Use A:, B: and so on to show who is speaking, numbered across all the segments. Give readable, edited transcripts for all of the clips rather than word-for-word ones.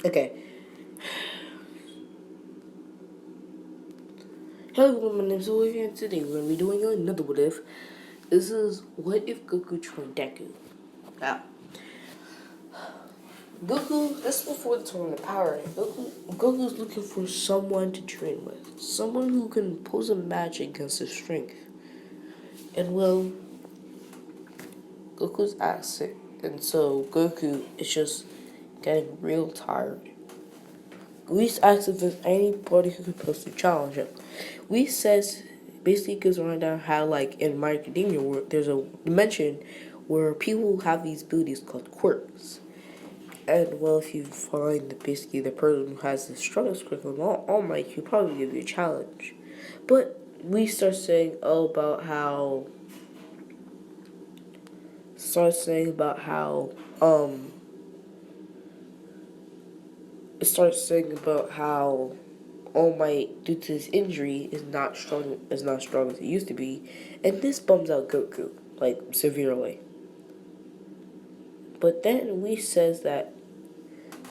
A: Okay. Hello everyone, my name is Olivia, and today we're going to be doing another what if. This is what if Goku trained Deku. Now, Goku, this is before the tournament power. Goku's looking for someone to train with. Someone who can pose a match against his strength. And well, Goku's ass sick. And so Goku is just getting real tired. Whis asks if there's anybody who could post a challenge him. Whis says, basically gives a rundown how, like, in My Academia world, there's a dimension where people have these abilities called quirks. And, well, if you find basically the person who has the strongest quirk of all Might, he'll probably give you a challenge. But we start saying, it starts saying about how All Might, due to his injury, is not strong as he used to be, and this bums out Goku, like, severely. But then Whis says that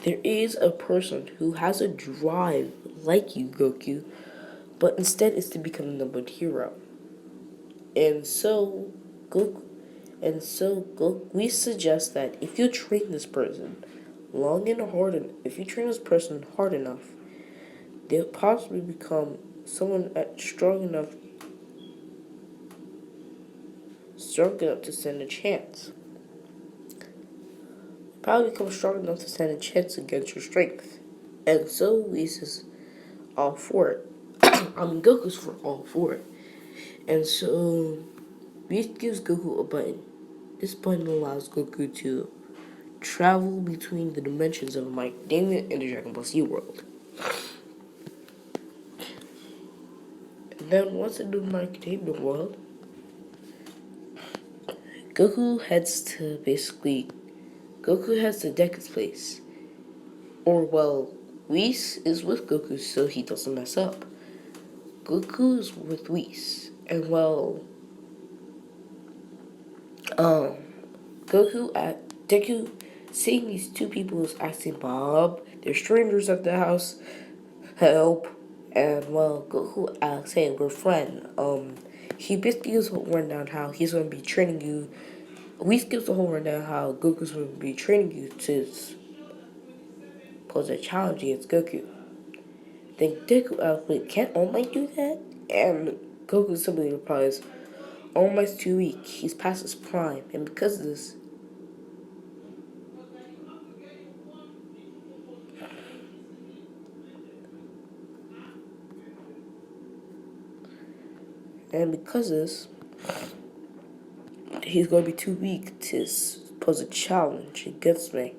A: there is a person who has a drive like you, Goku, but instead is to become the number one hero. And so Goku we suggest that if you train this person if you train this person hard enough, they'll possibly become someone strong enough to stand a chance. Probably become strong enough to stand a chance against your strength. And so Whis is all for it. Goku's for all for it. And so Whis gives Goku a button. This button allows Goku to travel between the dimensions of Mike Damon and the Dragon Ball Z world. And then once in the Mike Damon world, Goku heads to Deku's place. Or, well, Whis is with Goku so he doesn't mess up. Goku is with Whis. And, well, Deku, seeing these two people is asking Bob, they're strangers at the house, help. And, well, Goku asks, hey, we're friends. He basically gives a whole rundown how he's going to be training you. Whis gives a whole rundown how Goku's going to be training you to pose a challenge against Goku. Then Deku asks, wait, can't All Might do that? And Goku simply replies, All Might's too weak. He's past his prime. And because of this, he's going to be too weak to pose a challenge against me.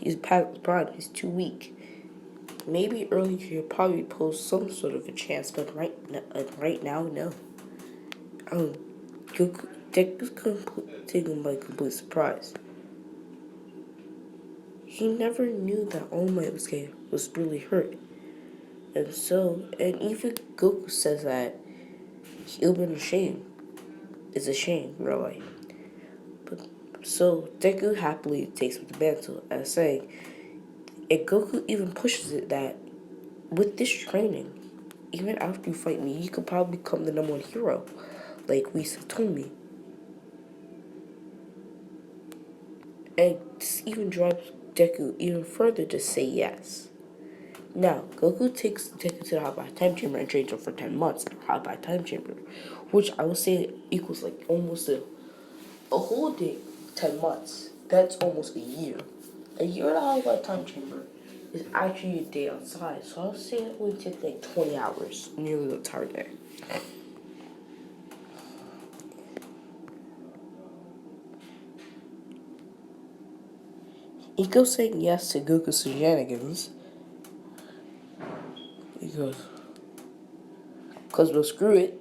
A: He's past his prime. He's too weak. Maybe earlier he'll probably pose some sort of a chance, but right now, no. Deku's taken by complete surprise. He never knew that All Might was really hurt. And even Goku says that he'll be ashamed. It's a shame, really. But so Deku happily takes up the mantle as saying, and Goku even pushes it that with this training, even after you fight me, you could probably become the number one hero, like Whis told me. And this even drives Deku even further to say yes. Now, Goku takes Deku to the Hot by Time Chamber and trains him for 10 months in the Hot by Time Chamber, which I would say equals like almost a whole day, 10 months. That's almost a year. A year in the Hot by Time Chamber is actually a day outside, so I would say it would take like 20 hours, nearly the entire day. He goes saying yes to Goku's shenanigans. He goes, well, screw it.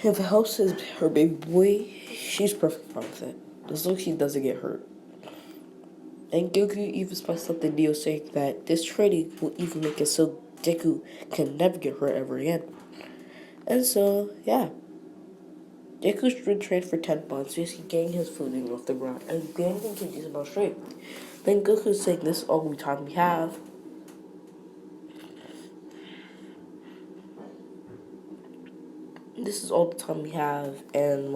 A: If it helps her baby boy, she's perfect fine with it. As long as he doesn't get hurt. And Goku even spiced up the deal, saying that this training will even make it so Deku can never get hurt ever again. And so, yeah. Deku's been trained for 10 months, just getting his footing off the ground and gaining a decent amount of strength. Then Goku's saying this is all the time we have. This is all the time we have, and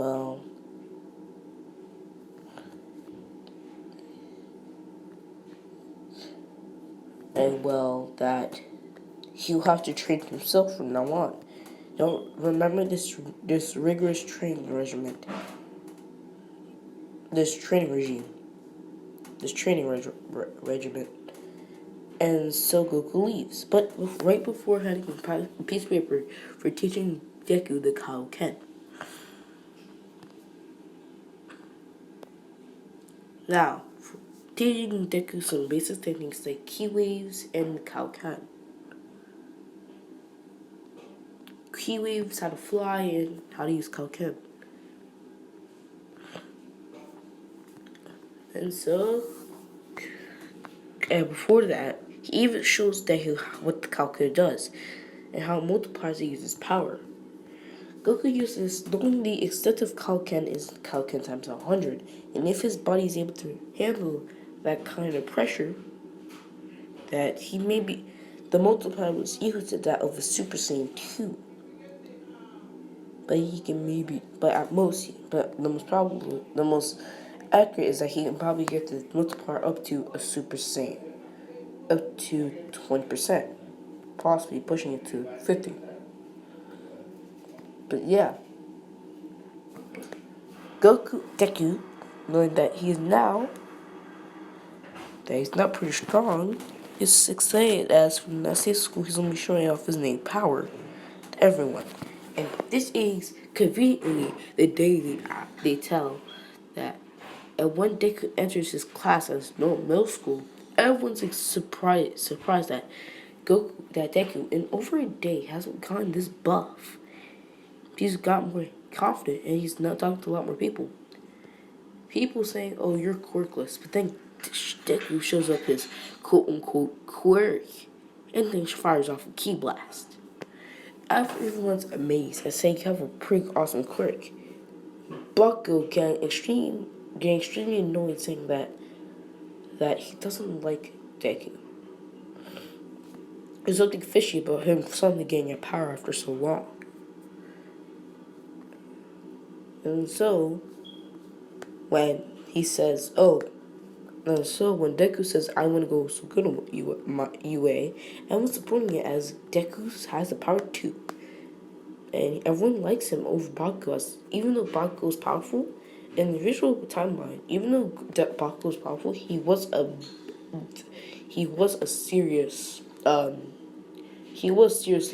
A: that he'll have to train himself from now on. Don't remember this rigorous training regimen, this training regime, this training regimen. And so Goku leaves, but right before handing a piece of paper for teaching Deku the Kaioken. Now, teaching Deku some basic techniques like key waves and the Kaioken. Key waves, how to fly, and how to use Kaioken. And so, and before that, he even shows Deku what the Kaioken does and how it multiplies and uses power. Goku uses knowing the extent of Kaioken is Kaioken times 100, and if his body is able to handle that kind of pressure, that he may be, the multiplier was equal to that of a Super Saiyan 2. But he can maybe, but at most, but the most accurate is that he can probably get the multiplier up to a Super Saiyan, up to 20%, possibly pushing it to 50. But yeah, Deku, knowing that he is now, that he's not pretty strong, is excited as from that same school he's only showing off his name power to everyone. And this is conveniently the day they tell that, and when Deku enters his class as middle school, everyone's like surprised that Deku in over a day hasn't gotten this buff. He's gotten more confident and he's not talking to a lot more people. People saying, "Oh, you're quirkless," but then Deku shows up his quote unquote quirk and then fires off a ki blast. Everyone's amazed and saying you have a pretty awesome quirk. Bucko getting extremely annoyed, saying that he doesn't like Deku. There's something fishy about him suddenly getting a power after so long. And so, when he says, and so when Deku says, I want to go Sukuna UA, everyone's supporting it as Deku has the power too. And everyone likes him over Bakugo, even though Bakugo is powerful. In the visual timeline, even though Bakugo is powerful, he was a serious, he was a serious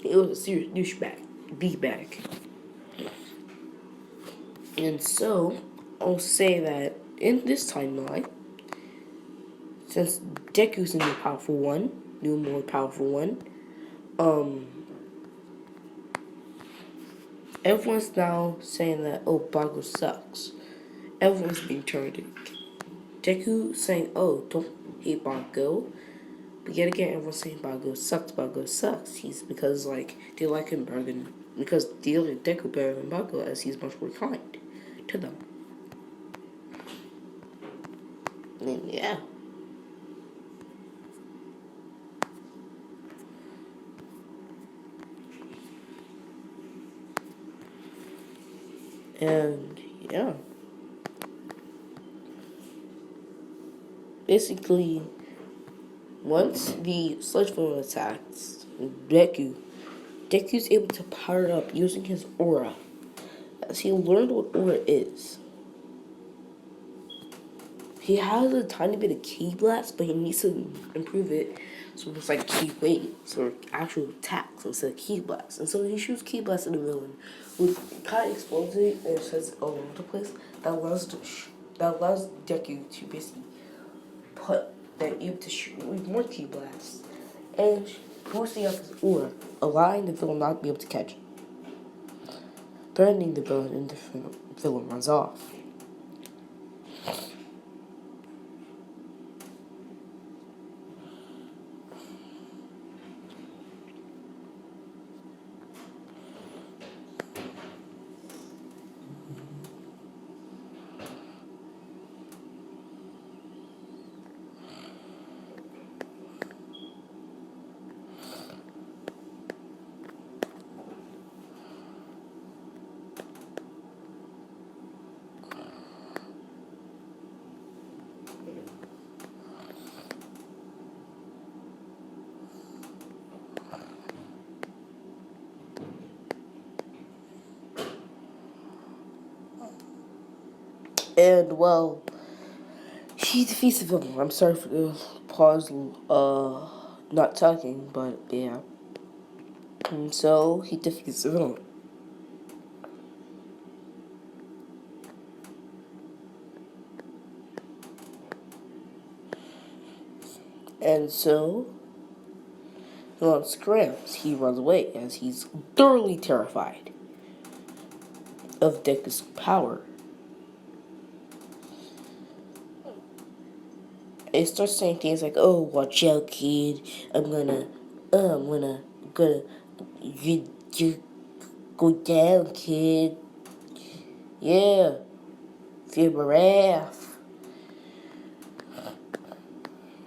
A: douchebag, B-bag. And so, I'll say that in this timeline, since Deku's the new more powerful one, everyone's now saying that, oh, Bakugo sucks. Everyone's being turned. Deku saying, oh, don't hate Bakugo. But yet again, everyone's saying Bakugo sucks. He's because, they like him better than, because they like Deku better than Bakugo, as he's much more kind to them. And yeah. And yeah. Basically, once the sludge villain attacks Deku's able to power up using his aura, as he learned what aura is. He has a tiny bit of ki blast, but he needs to improve it so it's like ki waves or actual attacks instead of ki blast. And so he shoots ki blast at the villain, which kind of explodes it and it says all over the place. That allows Deku to basically able to shoot with more ki blasts and boosting up his aura, allowing the villain not to be able to catch it. Threatening the villain, and the villain runs off. And well, he defeats the villain. I'm sorry for the pause, not talking, but yeah. And so he defeats the villain. And so villain screams. He runs away as he's thoroughly terrified of Deku's power. It starts saying things like, "Oh, watch out, kid! I'm gonna, you go down, kid. Yeah, feel my wrath."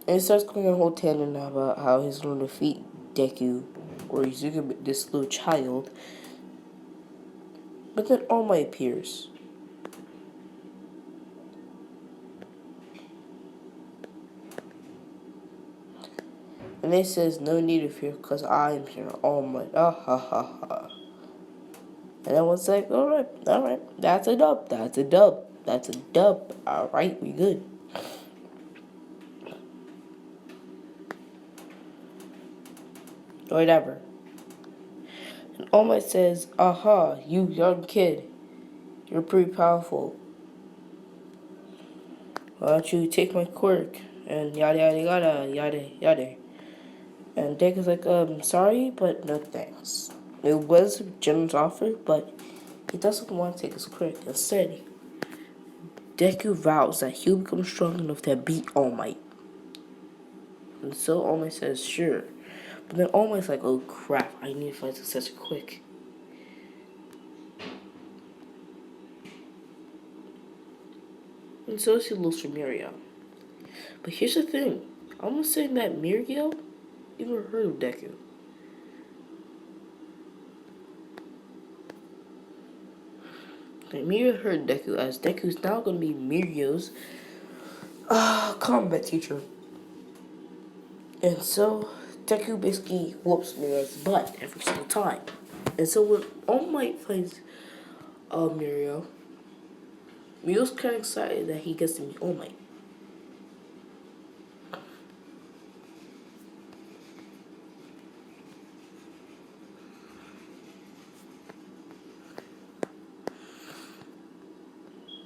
A: And it starts going a whole tangent about how he's going to defeat Deku, or he's going to this little child. But then All Might appears. And it says, "No need to fear, because I am here, All Might." Ah ha ha ha. And everyone's like, alright, that's a dub, alright, we good. Whatever. And All Might says, "Aha, you young kid, you're pretty powerful. Why don't you take my quirk?" And yada yada yada yada yada. And Deku's like, sorry, but no thanks. It was a generous offer, but he doesn't want to take his quirk. Instead, Deku vows that he'll become strong enough to beat All Might. And so All Might says, sure. But then All Might's like, oh crap, I need to find successor quick. And so she looks for Muriel. But here's the thing. I'm gonna say that Muriel even heard of Deku. And Muriel heard Deku, as Deku's now gonna be Muriel's combat teacher. And so Deku basically whoops Muriel's butt every single time. And so when All Might finds Muriel's kind of excited that he gets to meet All Might.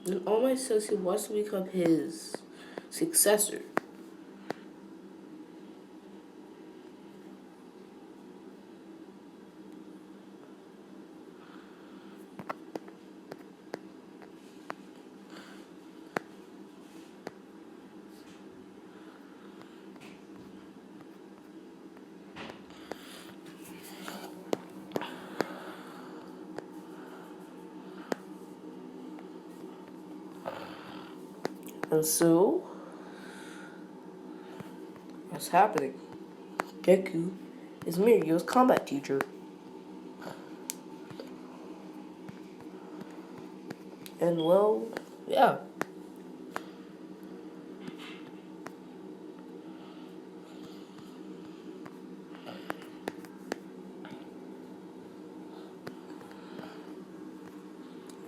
A: And All Might says he wants to become his successor. And so, what's happening? Deku is Muriel's combat teacher. And well, yeah.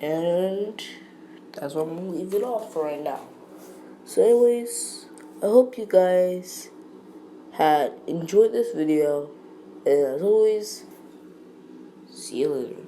A: And that's where I'm gonna leave it off for right now. So anyways, I hope you guys had enjoyed this video. And as always, see you later.